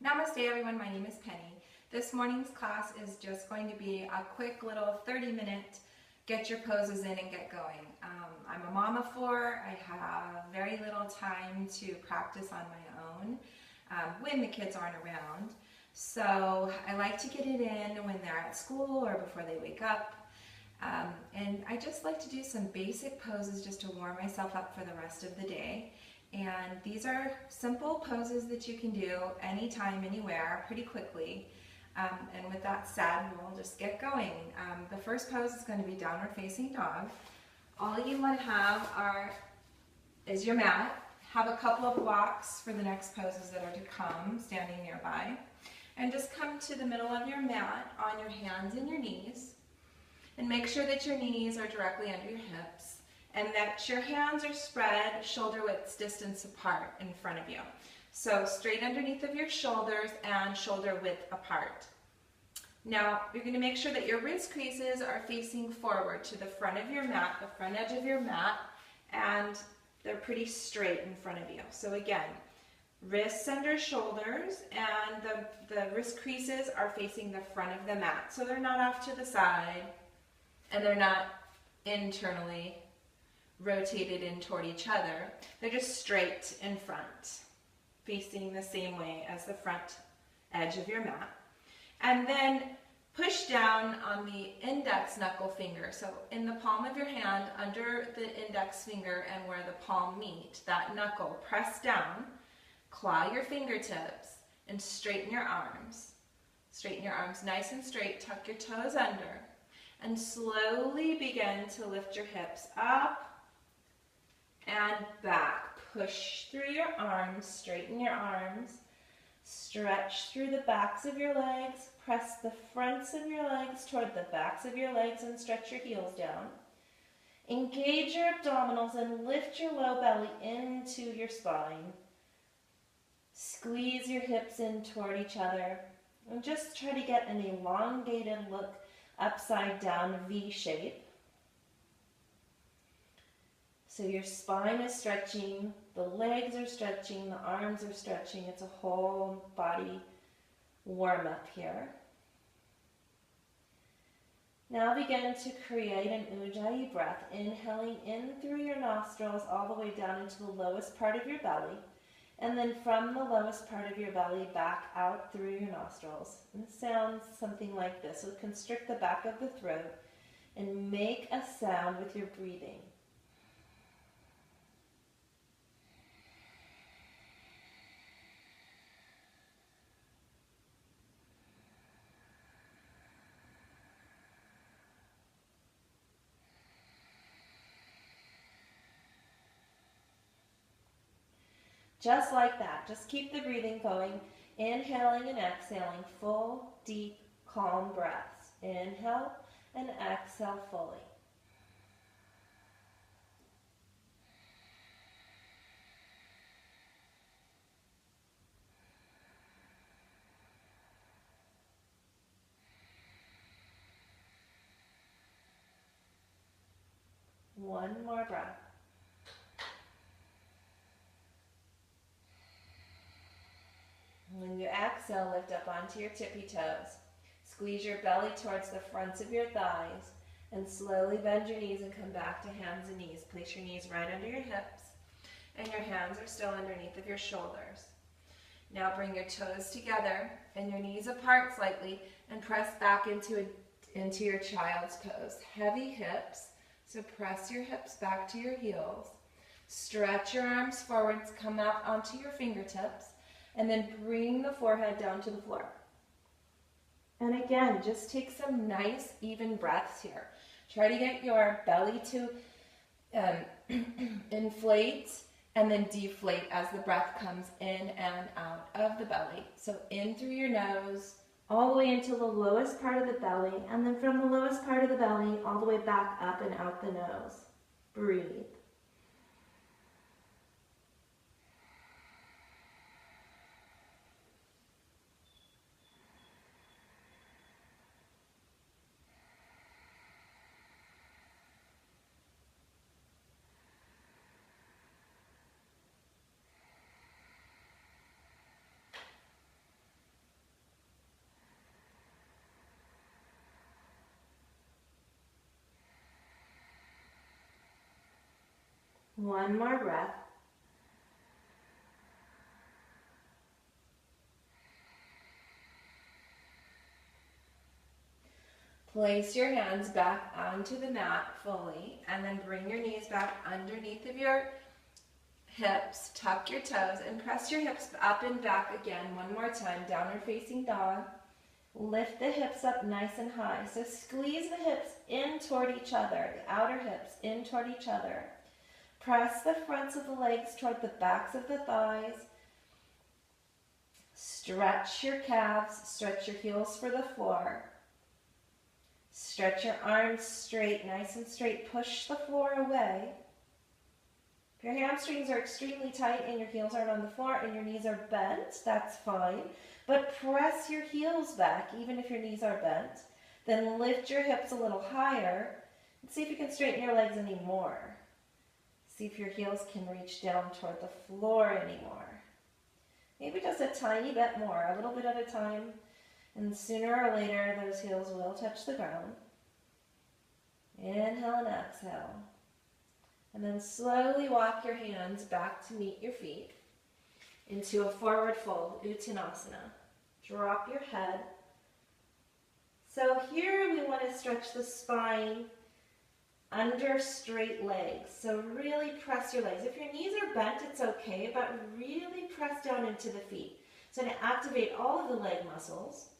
Namaste everyone, my name is Penny. This morning's class is just going to be a quick little 30-minute get your poses in and get going. I'm a mom of four. I have very little time to practice on my own when the kids aren't around. So I like to get it in when they're at school or before they wake up. And I just like to do some basic poses just to warm myself up for the rest of the day. And these are simple poses that you can do anytime, anywhere, pretty quickly. And with that said, we'll just get going. The first pose is going to be downward facing dog. All you want to have is your mat. Have a couple of blocks for the next poses that are to come, standing nearby. And just come to the middle of your mat on your hands and your knees. And make sure that your knees are directly under your hips and that your hands are spread shoulder width distance apart in front of you. So straight underneath of your shoulders and shoulder width apart. Now you're going to make sure that your wrist creases are facing forward to the front of your mat, the front edge of your mat, and they're pretty straight in front of you. So again, wrists under shoulders and the wrist creases are facing the front of the mat. So they're not off to the side and they're not internally rotated in toward each other. They're just straight in front, facing the same way as the front edge of your mat. And then push down on the index knuckle finger. So in the palm of your hand, under the index finger and where the palm meet, that knuckle, press down, claw your fingertips, and straighten your arms. Straighten your arms nice and straight, tuck your toes under, and slowly begin to lift your hips up and back. Push through your arms, straighten your arms, stretch through the backs of your legs, press the fronts of your legs toward the backs of your legs and stretch your heels down. Engage your abdominals and lift your low belly into your spine. Squeeze your hips in toward each other and just try to get an elongated look, upside down V shape. So your spine is stretching, the legs are stretching, the arms are stretching. It's a whole body warm up here. Now begin to create an Ujjayi breath, inhaling in through your nostrils all the way down into the lowest part of your belly, and then from the lowest part of your belly back out through your nostrils. And it sounds something like this. So constrict the back of the throat and make a sound with your breathing. Just like that. Just keep the breathing going. Inhaling and exhaling, full, deep, calm breaths. Inhale and exhale fully. One more breath. When you exhale, lift up onto your tippy toes. Squeeze your belly towards the fronts of your thighs and slowly bend your knees and come back to hands and knees. Place your knees right under your hips and your hands are still underneath of your shoulders. Now bring your toes together and your knees apart slightly and press back into your child's pose. Heavy hips, so press your hips back to your heels. Stretch your arms forwards, come out onto your fingertips. And then bring the forehead down to the floor. And again, just take some nice, even breaths here. Try to get your belly to inflate and then deflate as the breath comes in and out of the belly. So in through your nose, all the way into the lowest part of the belly, and then from the lowest part of the belly, all the way back up and out the nose. Breathe. One more breath. Place your hands back onto the mat fully, and then bring your knees back underneath of your hips. Tuck your toes and press your hips up and back again. One more time, downward facing dog. Lift the hips up nice and high. So squeeze the hips in toward each other, the outer hips in toward each other. Press the fronts of the legs toward the backs of the thighs. Stretch your calves, stretch your heels for the floor. Stretch your arms straight, nice and straight. Push the floor away. If your hamstrings are extremely tight and your heels aren't on the floor and your knees are bent, that's fine. But press your heels back, even if your knees are bent. Then lift your hips a little higher and see if you can straighten your legs any more. See if your heels can reach down toward the floor anymore. Maybe just a tiny bit more, a little bit at a time. And sooner or later, those heels will touch the ground. Inhale and exhale. And then slowly walk your hands back to meet your feet into a forward fold, Uttanasana. Drop your head. So here we want to stretch the spine under straight legs. So really press your legs. If your knees are bent, it's okay, but really press down into the feet. So to activate all of the leg muscles,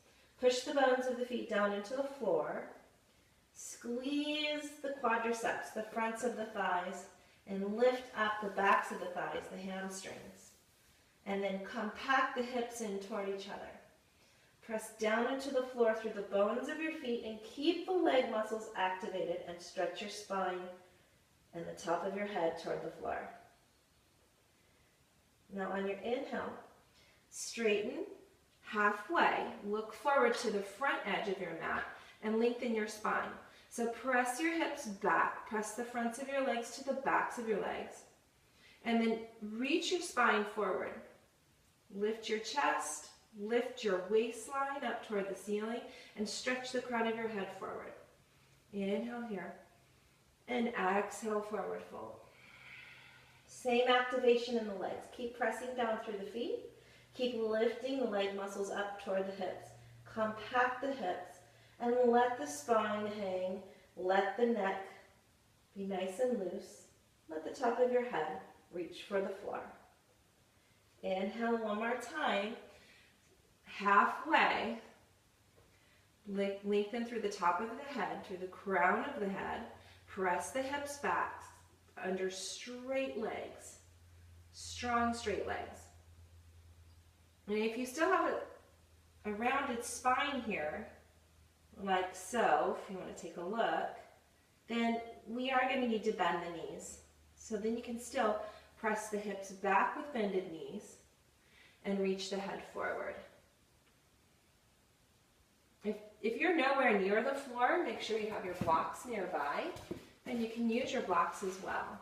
push the bones of the feet down into the floor. Squeeze the quadriceps, the fronts of the thighs, and lift up the backs of the thighs, the hamstrings. And then compact the hips in toward each other. Press down into the floor through the bones of your feet and keep the leg muscles activated and stretch your spine and the top of your head toward the floor. Now on your inhale, straighten halfway, look forward to the front edge of your mat and lengthen your spine. So press your hips back, press the fronts of your legs to the backs of your legs, and then reach your spine forward. Lift your chest, lift your waistline up toward the ceiling, and stretch the crown of your head forward. Inhale here, and exhale, forward fold. Same activation in the legs. Keep pressing down through the feet. Keep lifting the leg muscles up toward the hips. Compact the hips and let the spine hang. Let the neck be nice and loose. Let the top of your head reach for the floor. Inhale one more time. Halfway. Lengthen through the top of the head, through the crown of the head. Press the hips back under straight legs. Strong straight legs. And if you still have a rounded spine here, like so, if you want to take a look, then we are going to need to bend the knees. So then you can still press the hips back with bended knees and reach the head forward. If you're nowhere near the floor, make sure you have your blocks nearby, and you can use your blocks as well.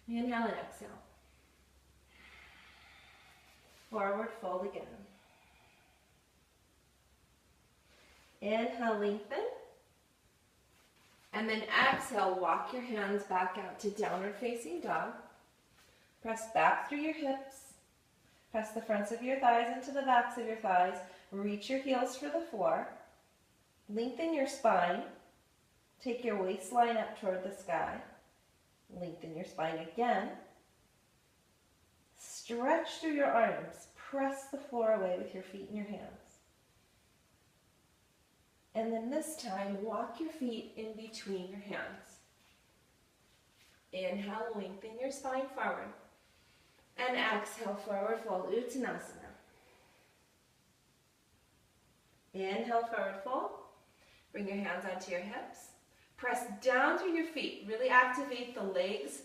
Inhale and exhale. Forward fold again. Inhale, lengthen. And then exhale, walk your hands back out to downward facing dog. Press back through your hips. Press the fronts of your thighs into the backs of your thighs. Reach your heels for the floor. Lengthen your spine. Take your waistline up toward the sky. Lengthen your spine again. Stretch through your arms. Press the floor away with your feet and your hands. And then this time, walk your feet in between your hands. Inhale, lengthen your spine forward. And exhale, forward fold, Uttanasana. Inhale, forward fold. Bring your hands onto your hips. Press down through your feet. Really activate the legs.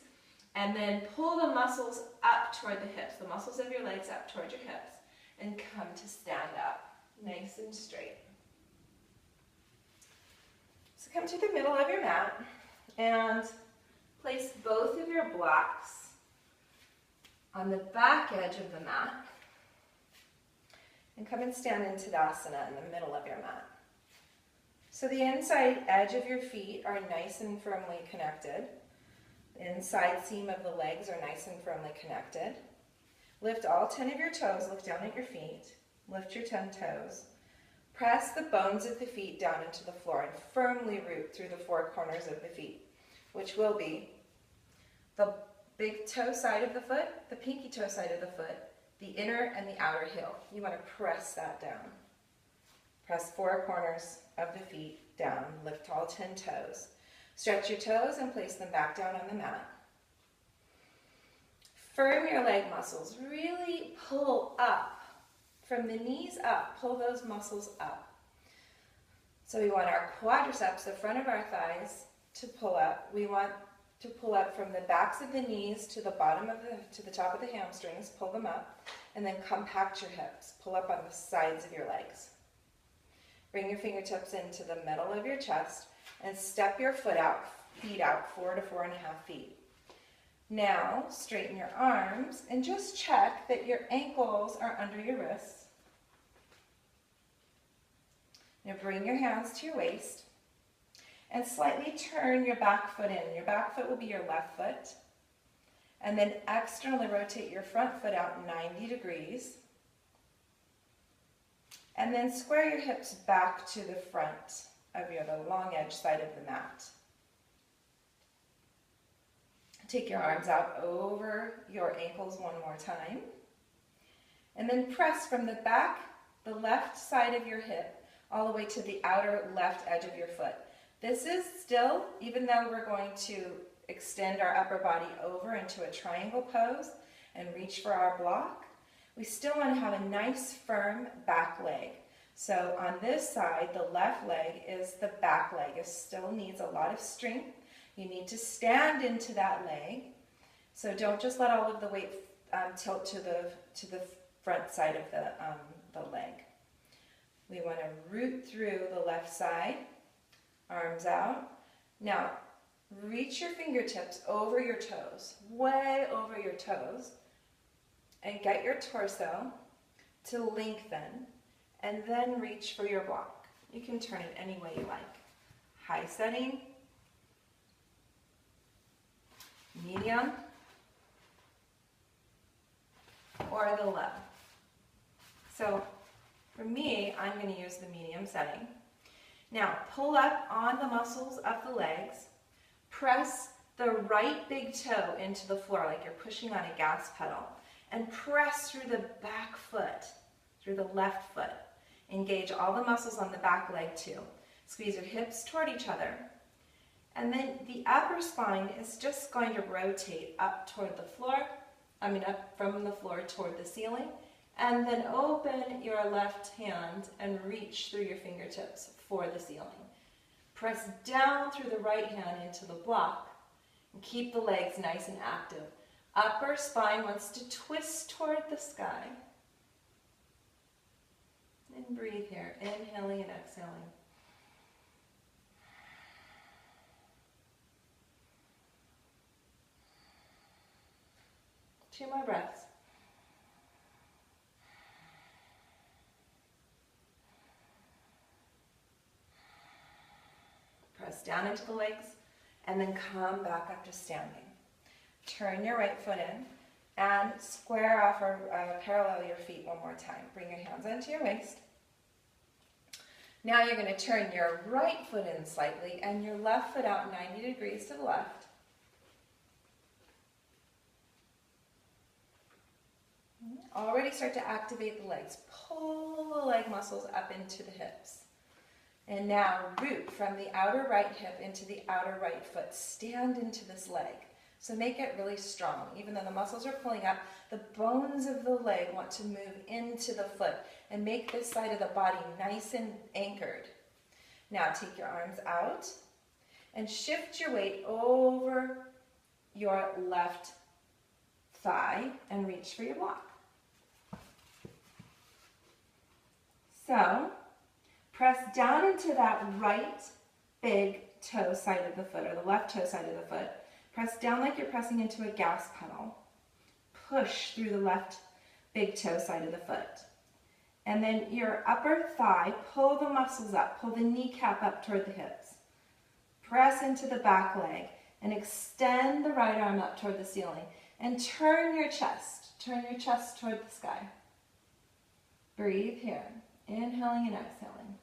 And then pull the muscles up toward the hips. The muscles of your legs up toward your hips. And come to stand up. Nice and straight. So come to the middle of your mat. And place both of your blocks on the back edge of the mat, and come and stand in Tadasana in the middle of your mat. So the inside edge of your feet are nice and firmly connected. The inside seam of the legs are nice and firmly connected. Lift all 10 of your toes, look down at your feet. Lift your 10 toes. Press the bones of the feet down into the floor and firmly root through the four corners of the feet, which will be the big toe side of the foot, the pinky toe side of the foot, the inner and the outer heel. You want to press that down. Press four corners of the feet down. Lift all 10 toes. Stretch your toes and place them back down on the mat. Firm your leg muscles. Really pull up. From the knees up, pull those muscles up. So we want our quadriceps, the front of our thighs, to pull up. We want to pull up from the backs of the knees to the bottom of to the top of the hamstrings. Pull them up, and then compact your hips. Pull up on the sides of your legs. Bring your fingertips into the middle of your chest and step your feet out 4 to 4.5 feet. Now, straighten your arms and just check that your ankles are under your wrists. Now bring your hands to your waist and slightly turn your back foot in. Your back foot will be your left foot. And then externally rotate your front foot out 90 degrees. And then square your hips back to the front of the long edge side of the mat. Take your arms out over your ankles one more time. And then press from the back, the left side of your hip, all the way to the outer left edge of your foot. This is still, even though we're going to extend our upper body over into a triangle pose and reach for our block, we still want to have a nice firm back leg. So on this side, the left leg is the back leg. It still needs a lot of strength. You need to stand into that leg. So don't just let all of the weight tilt to the front side of the leg. We want to root through the left side, arms out. Now, reach your fingertips over your toes, way over your toes, and get your torso to lengthen, and then reach for your block. You can turn it any way you like. High setting, medium, or the low. So for me, I'm going to use the medium setting. Now pull up on the muscles of the legs, press the right big toe into the floor like you're pushing on a gas pedal, and press through the back foot, through the left foot. Engage all the muscles on the back leg too. Squeeze your hips toward each other. And then the upper spine is just going to rotate up toward the floor, up from the floor toward the ceiling, and then open your left hand and reach through your fingertips for the ceiling. Press down through the right hand into the block and keep the legs nice and active. Upper spine wants to twist toward the sky. And breathe here, inhaling and exhaling. 2 more breaths. Press down into the legs and then come back up to standing. Turn your right foot in and square off or parallel your feet one more time. Bring your hands onto your waist. Now you're going to turn your right foot in slightly and your left foot out 90 degrees to the left. Already start to activate the legs. Pull the leg muscles up into the hips. And now root from the outer right hip into the outer right foot. Stand into this leg. So make it really strong. Even though the muscles are pulling up, the bones of the leg want to move into the foot and make this side of the body nice and anchored. Now take your arms out and shift your weight over your left thigh and reach for your block. So press down into that right big toe side of the foot, or the left toe side of the foot. Press down like you're pressing into a gas pedal. Push through the left big toe side of the foot. And then your upper thigh, pull the muscles up, pull the kneecap up toward the hips. Press into the back leg and extend the right arm up toward the ceiling. And turn your chest toward the sky. Breathe here, inhaling and exhaling.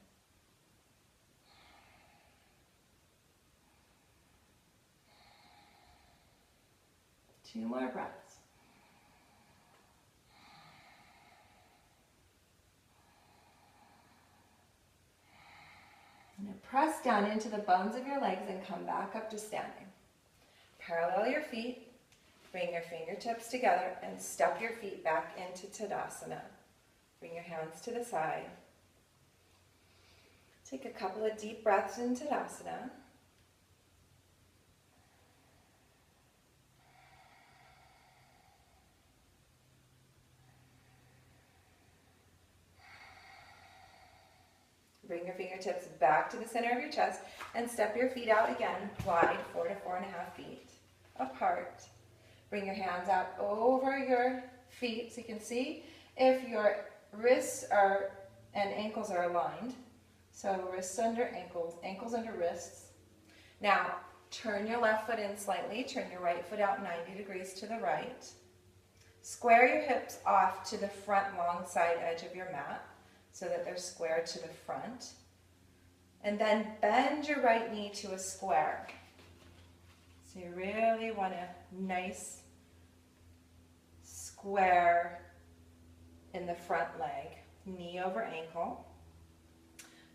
Two more breaths. And then press down into the bones of your legs and come back up to standing. Parallel your feet, bring your fingertips together and step your feet back into Tadasana. Bring your hands to the side. Take a couple of deep breaths in Tadasana. Bring your fingertips back to the center of your chest and step your feet out again, wide, 4 to 4.5 feet apart. Bring your hands out over your feet so you can see if your wrists and ankles are aligned. So wrists under ankles, ankles under wrists. Now, turn your left foot in slightly, turn your right foot out 90 degrees to the right. Square your hips off to the front long side edge of your mat so that they're square to the front. And then bend your right knee to a square. So you really want a nice square in the front leg, knee over ankle.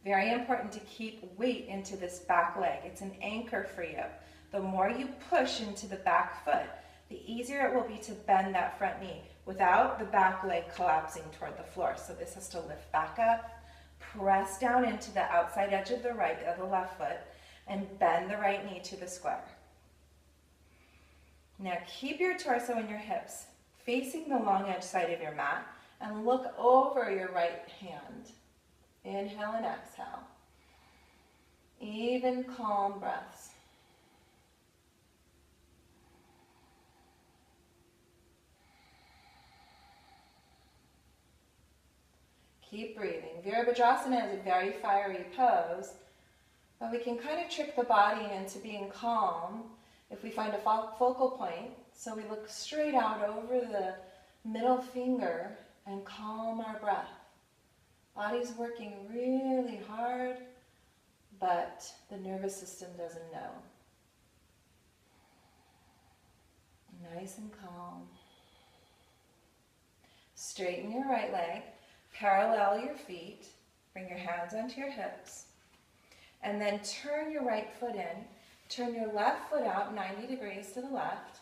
Very important to keep weight into this back leg. It's an anchor for you. The more you push into the back foot, the easier it will be to bend that front knee without the back leg collapsing toward the floor. So this has to lift back up, press down into the outside edge of the left foot, and bend the right knee to the square. Now keep your torso and your hips facing the long edge side of your mat and look over your right hand. Inhale and exhale. Even, calm breaths. Keep breathing. Virabhadrasana is a very fiery pose, but we can kind of trick the body into being calm if we find a focal point. So we look straight out over the middle finger and calm our breath. Body's working really hard, but the nervous system doesn't know. Nice and calm. Straighten your right leg, parallel your feet, bring your hands onto your hips, and then turn your right foot in, turn your left foot out 90 degrees to the left.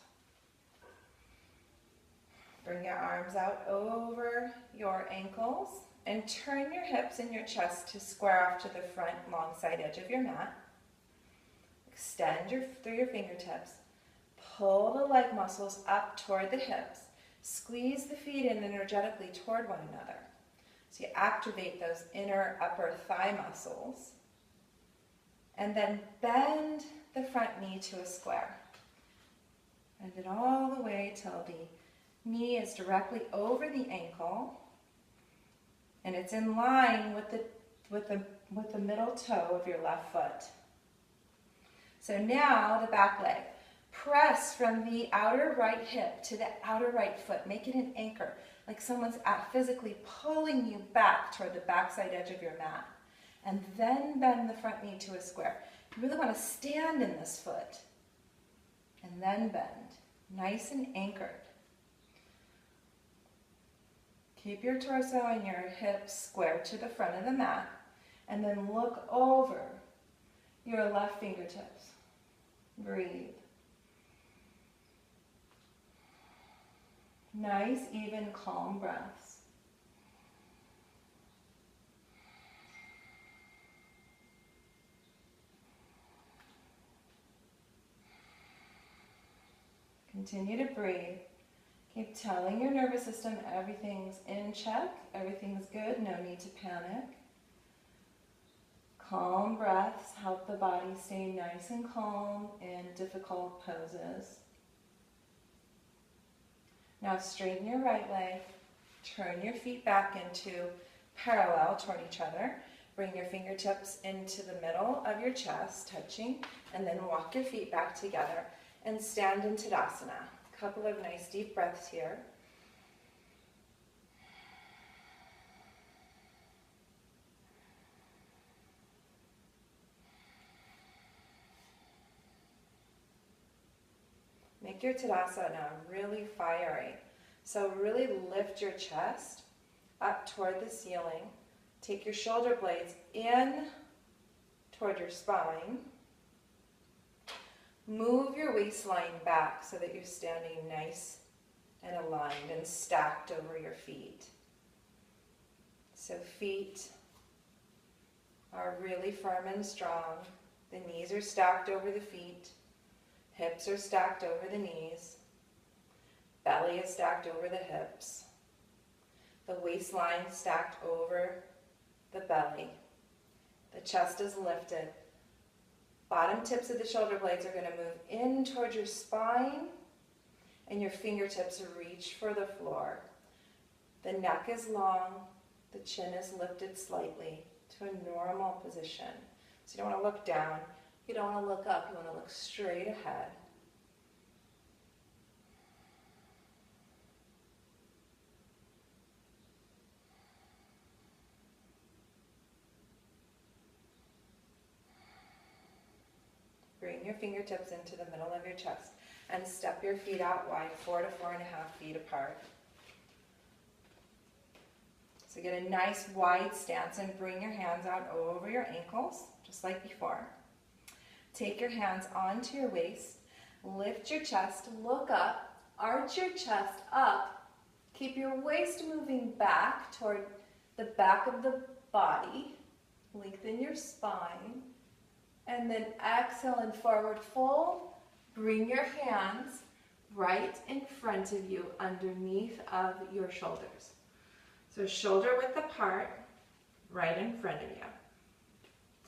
Bring your arms out over your ankles and turn your hips and your chest to square off to the front long side edge of your mat. Extend through your fingertips. Pull the leg muscles up toward the hips. Squeeze the feet in energetically toward one another. So you activate those inner upper thigh muscles. And then bend the front knee to a square. Bend it all the way till the knee is directly over the ankle. And it's in line with the middle toe of your left foot. So now the back leg. Press from the outer right hip to the outer right foot. Make it an anchor, like someone's physically pulling you back toward the backside edge of your mat. And then bend the front knee to a square. You really want to stand in this foot. And then bend, nice and anchored. Keep your torso and your hips square to the front of the mat, and then look over your left fingertips. Breathe. Nice, even, calm breaths. Continue to breathe. Keep telling your nervous system everything's in check, everything's good, no need to panic. Calm breaths help the body stay nice and calm in difficult poses. Now straighten your right leg, turn your feet back into parallel toward each other. Bring your fingertips into the middle of your chest, touching, and then walk your feet back together and stand in Tadasana. A couple of nice deep breaths here. Make your Tadasana really fiery. So really lift your chest up toward the ceiling. Take your shoulder blades in toward your spine. Move your waistline back so that you're standing nice and aligned and stacked over your feet. So feet are really firm and strong. The knees are stacked over the feet. Hips are stacked over the knees. Belly is stacked over the hips. The waistline stacked over the belly. The chest is lifted. Bottom tips of the shoulder blades are going to move in towards your spine, and your fingertips reach for the floor. The neck is long. The chin is lifted slightly to a normal position. So you don't want to look down. You don't want to look up. You want to look straight ahead. Bring your fingertips into the middle of your chest and step your feet out wide, 4 to 4.5 feet apart. So get a nice wide stance and bring your hands out over your ankles, just like before. Take your hands onto your waist, lift your chest, look up, arch your chest up, keep your waist moving back toward the back of the body, lengthen your spine, and then exhale and forward fold. Bring your hands right in front of you underneath of your shoulders. So shoulder width apart, right in front of you.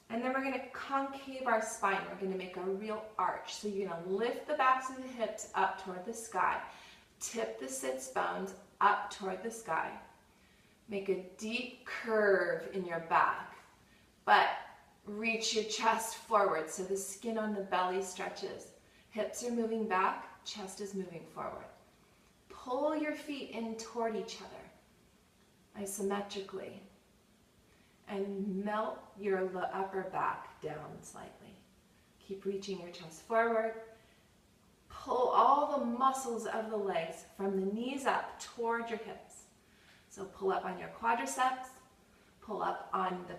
And then we're going to concave our spine. We're going to make a real arch. So you're going to lift the backs of the hips up toward the sky. Tip the sits bones up toward the sky. Make a deep curve in your back. But reach your chest forward so the skin on the belly stretches. Hips are moving back, chest is moving forward. Pull your feet in toward each other, isometrically, and melt your upper back down slightly. Keep reaching your chest forward. Pull all the muscles of the legs from the knees up toward your hips. So pull up on your quadriceps, pull up on the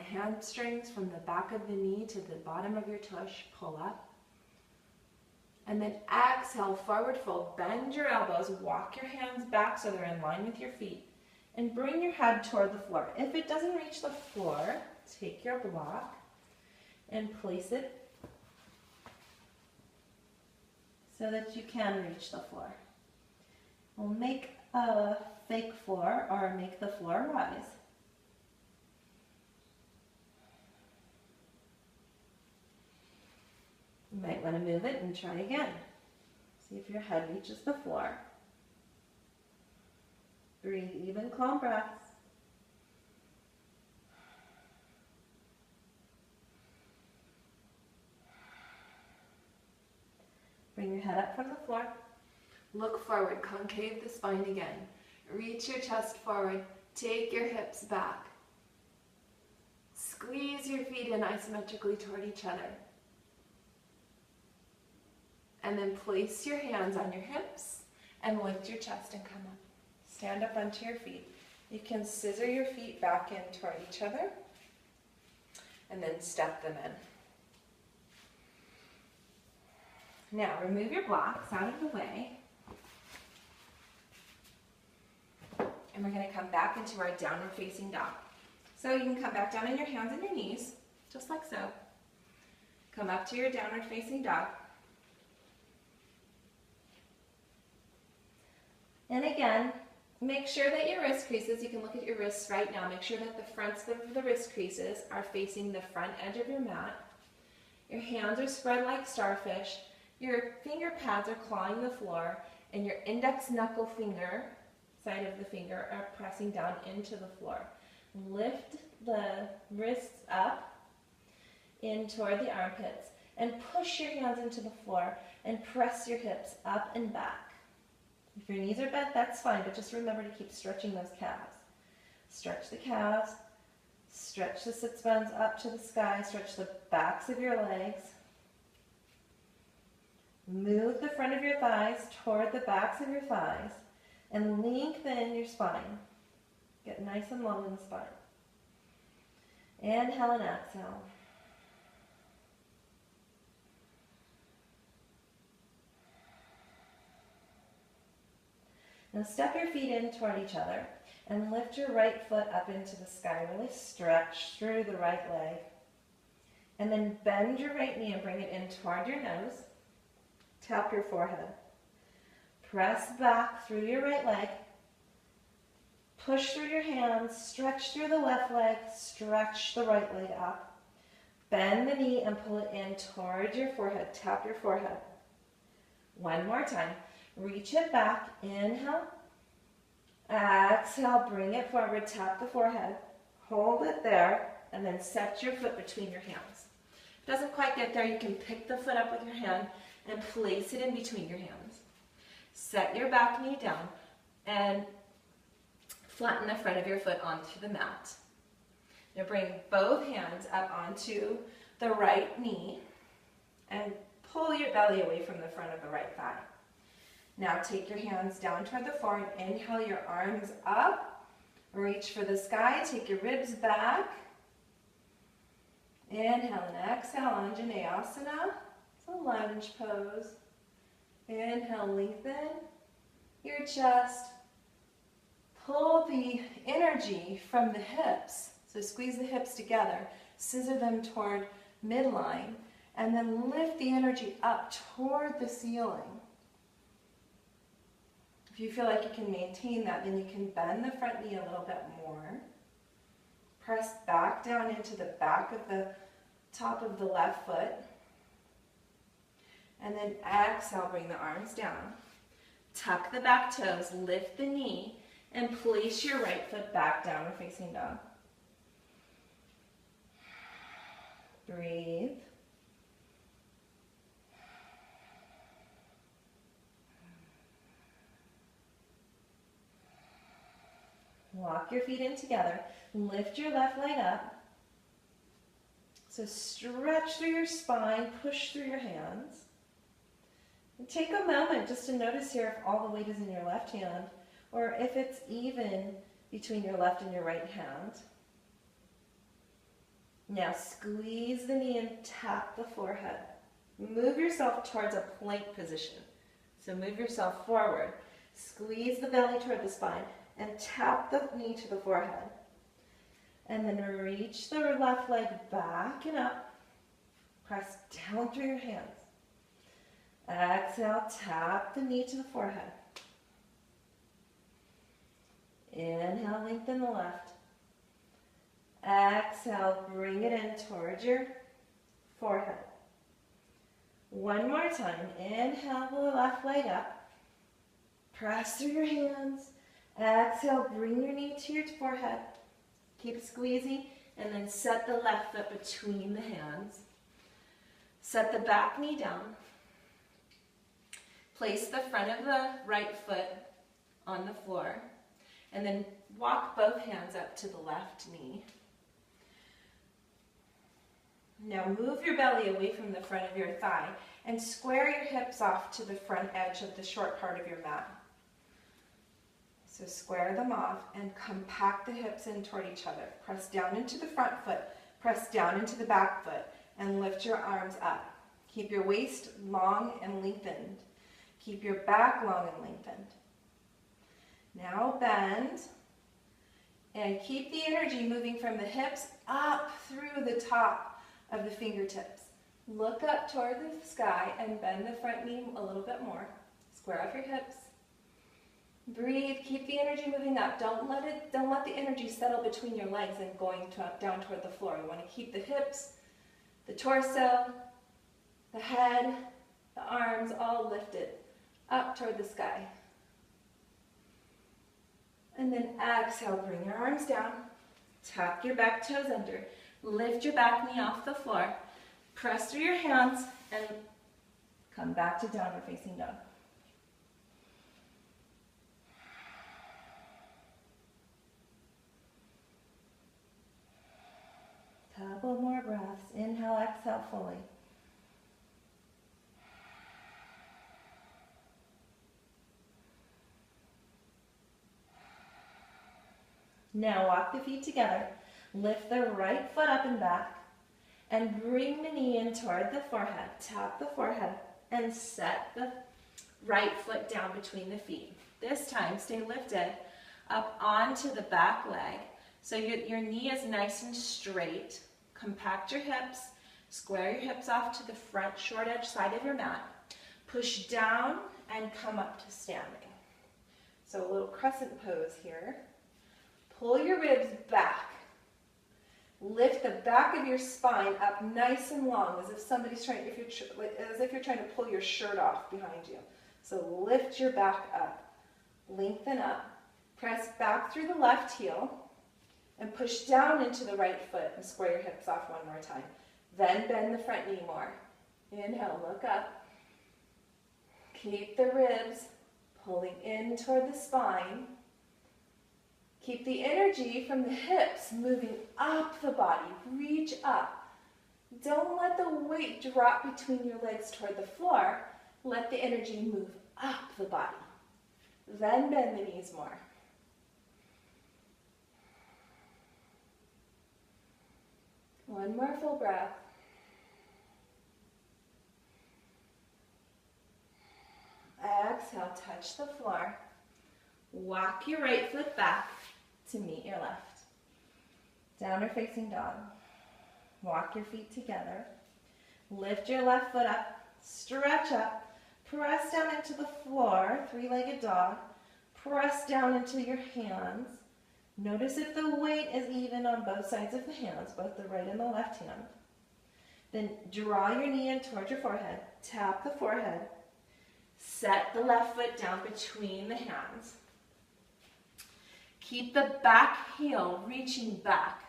hamstrings from the back of the knee to the bottom of your tush, pull up. And then exhale, forward fold, bend your elbows, walk your hands back so they're in line with your feet, and bring your head toward the floor. If it doesn't reach the floor, take your block and place it so that you can reach the floor. We'll make a fake floor or make the floor rise. You might want to move it and try again. See if your head reaches the floor. Breathe even, calm breaths. Bring your head up from the floor. Look forward, concave the spine again. Reach your chest forward, take your hips back. Squeeze your feet in isometrically toward each other. And then place your hands on your hips and lift your chest and come up. Stand up onto your feet. You can scissor your feet back in toward each other and then step them in. Now remove your blocks out of the way. And we're going to come back into our downward facing dog. So you can come back down on your hands and your knees, just like so. Come up to your downward facing dog. And again, make sure that your wrist creases, you can look at your wrists right now, make sure that the fronts of the wrist creases are facing the front edge of your mat. Your hands are spread like starfish, your finger pads are clawing the floor, and your index knuckle finger, side of the finger, are pressing down into the floor. Lift the wrists up in toward the armpits and push your hands into the floor and press your hips up and back. If your knees are bent, that's fine, but just remember to keep stretching those calves. Stretch the calves, stretch the sits bones up to the sky, stretch the backs of your legs. Move the front of your thighs toward the backs of your thighs and lengthen your spine. Get nice and long in the spine. Inhale and exhale. Now step your feet in toward each other and lift your right foot up into the sky. Really stretch through the right leg. And then bend your right knee and bring it in toward your nose. Tap your forehead. Press back through your right leg. Push through your hands. Stretch through the left leg. Stretch the right leg up. Bend the knee and pull it in toward your forehead. Tap your forehead. One more time. Reach it back. Inhale. Exhale. Bring it forward. Tap the forehead. Hold it there. And then set your foot between your hands. If it doesn't quite get there, you can pick the foot up with your hand and place it in between your hands. Set your back knee down and flatten the front of your foot onto the mat. Now bring both hands up onto the right knee and pull your belly away from the front of the right thigh. Now take your hands down toward the floor and inhale your arms up. Reach for the sky. Take your ribs back. Inhale and exhale, Anjaneyasana. It's a lunge pose. Inhale, lengthen your chest. Pull the energy from the hips. So squeeze the hips together, scissor them toward midline, and then lift the energy up toward the ceiling. If you feel like you can maintain that, then you can bend the front knee a little bit more. Press back down into the back of the top of the left foot. And then exhale, bring the arms down. Tuck the back toes, lift the knee, and place your right foot back, downward facing dog. Breathe. Walk your feet in together. Lift your left leg up. So stretch through your spine, push through your hands. And take a moment just to notice here if all the weight is in your left hand or if it's even between your left and your right hand. Now squeeze the knee and tap the forehead. Move yourself towards a plank position. So move yourself forward. Squeeze the belly toward the spine and tap the knee to the forehead. And then reach the left leg back and up. Press down through your hands. Exhale, tap the knee to the forehead. Inhale, lengthen the left. Exhale, bring it in towards your forehead. One more time. Inhale the left leg up. Press through your hands. Exhale, bring your knee to your forehead. Keep squeezing and then set the left foot between the hands. Set the back knee down. Place the front of the right foot on the floor and then walk both hands up to the left knee. Now move your belly away from the front of your thigh and square your hips off to the front edge of the short part of your mat. So square them off and compact the hips in toward each other. Press down into the front foot, press down into the back foot, and lift your arms up. Keep your waist long and lengthened. Keep your back long and lengthened. Now bend and keep the energy moving from the hips up through the top of the fingertips. Look up toward the sky and bend the front knee a little bit more. Square off your hips. Breathe, keep the energy moving up. Don't let the energy settle between your legs and going down toward the floor. You want to keep the hips, the torso, the head, the arms all lifted up toward the sky. And then exhale, bring your arms down. Tuck your back toes under. Lift your back knee off the floor. Press through your hands and come back to downward facing dog. Couple more breaths. Inhale, exhale fully. Now walk the feet together. Lift the right foot up and back. And bring the knee in toward the forehead. Tap the forehead and set the right foot down between the feet. This time, stay lifted up onto the back leg. So your knee is nice and straight. Compact your hips. Square your hips off to the front short edge side of your mat. Push down and come up to standing. So a little crescent pose here. Pull your ribs back. Lift the back of your spine up nice and long, as if somebody's trying, as if you're trying to pull your shirt off behind you. So lift your back up, lengthen up, press back through the left heel, and push down into the right foot and square your hips off one more time. Then bend the front knee more. Inhale, look up. Keep the ribs pulling in toward the spine. Keep the energy from the hips moving up the body. Reach up. Don't let the weight drop between your legs toward the floor. Let the energy move up the body. Then bend the knees more. One more full breath. Exhale, touch the floor. Walk your right foot back to meet your left. Downward facing dog. Walk your feet together. Lift your left foot up. Stretch up. Press down into the floor, three-legged dog. Press down into your hands. Notice if the weight is even on both sides of the hands, both the right and the left hand. Then draw your knee in towards your forehead. Tap the forehead. Set the left foot down between the hands. Keep the back heel reaching back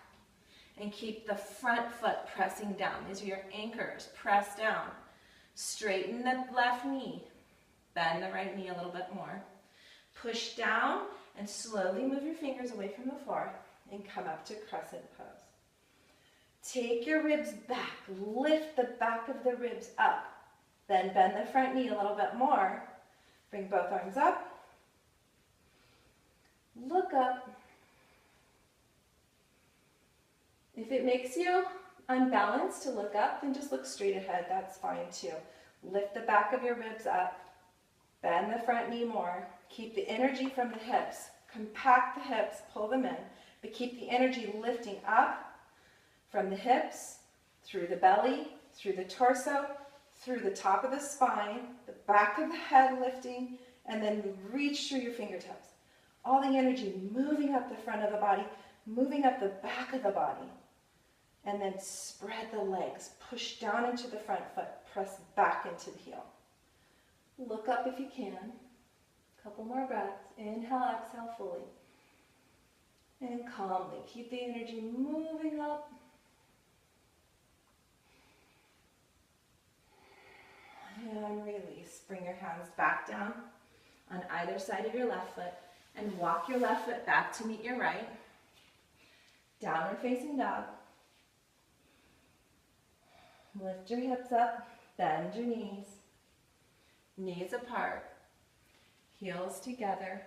and keep the front foot pressing down. These are your anchors. Press down. Straighten the left knee. Bend the right knee a little bit more. Push down and slowly move your fingers away from the floor and come up to crescent pose. Take your ribs back. Lift the back of the ribs up. Then bend the front knee a little bit more. Bring both arms up. Look up. If it makes you unbalanced to look up, then just look straight ahead. That's fine too. Lift the back of your ribs up. Bend the front knee more. Keep the energy from the hips. Compact the hips, pull them in, but keep the energy lifting up from the hips, through the belly, through the torso, through the top of the spine, the back of the head lifting, and then reach through your fingertips. All the energy moving up the front of the body, moving up the back of the body. And then spread the legs. Push down into the front foot. Press back into the heel. Look up if you can. Couple more breaths. Inhale, exhale fully. And calmly keep the energy moving up. And release. Bring your hands back down on either side of your left foot. And walk your left foot back to meet your right. Downward facing dog. Lift your hips up, bend your knees. Knees apart, heels together,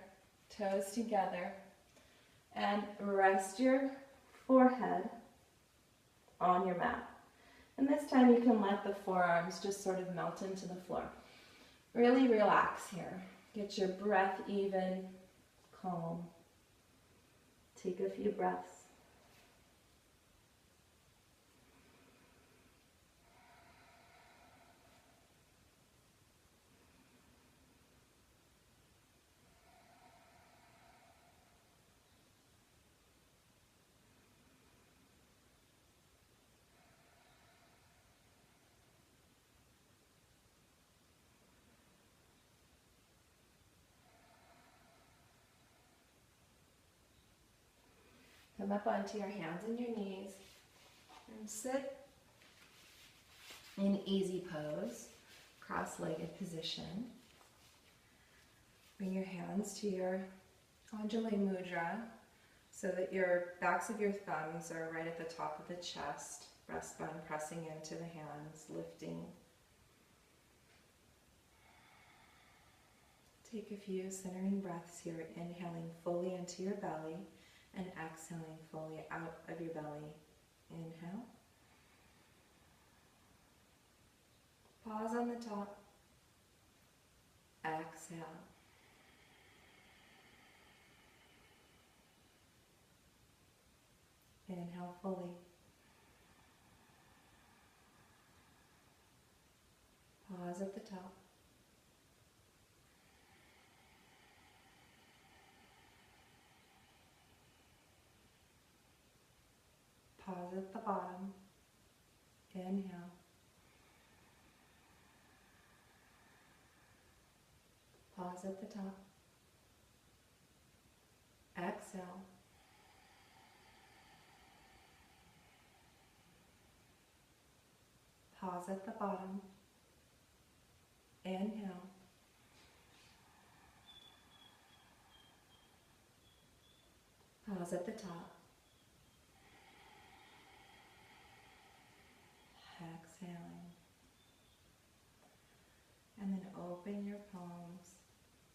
toes together. And rest your forehead on your mat. And this time you can let the forearms just sort of melt into the floor. Really relax here. Get your breath even. Calm. Take a few breaths. Come up onto your hands and your knees and sit in easy pose, cross-legged position. Bring your hands to your Anjali Mudra so that your backs of your thumbs are right at the top of the chest, breastbone pressing into the hands, lifting. Take a few centering breaths here, inhaling fully into your belly and exhaling fully out of your belly. Inhale. Pause on the top. Exhale. Inhale fully. Pause at the top. Pause at the bottom. Inhale. Pause at the top. Exhale. Pause at the bottom. Inhale. Pause at the top. Exhaling. And then open your palms.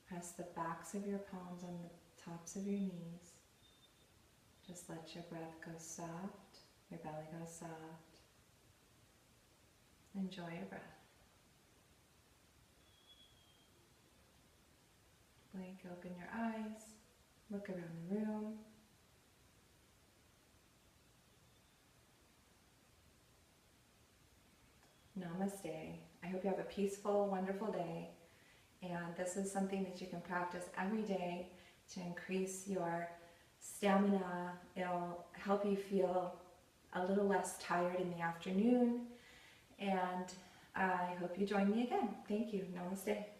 Press the backs of your palms on the tops of your knees. Just let your breath go soft, your belly go soft. Enjoy your breath. Blink, open your eyes, look around the room. Namaste. I hope you have a peaceful, wonderful day. And this is something that you can practice every day to increase your stamina. It'll help you feel a little less tired in the afternoon. And I hope you join me again. Thank you. Namaste.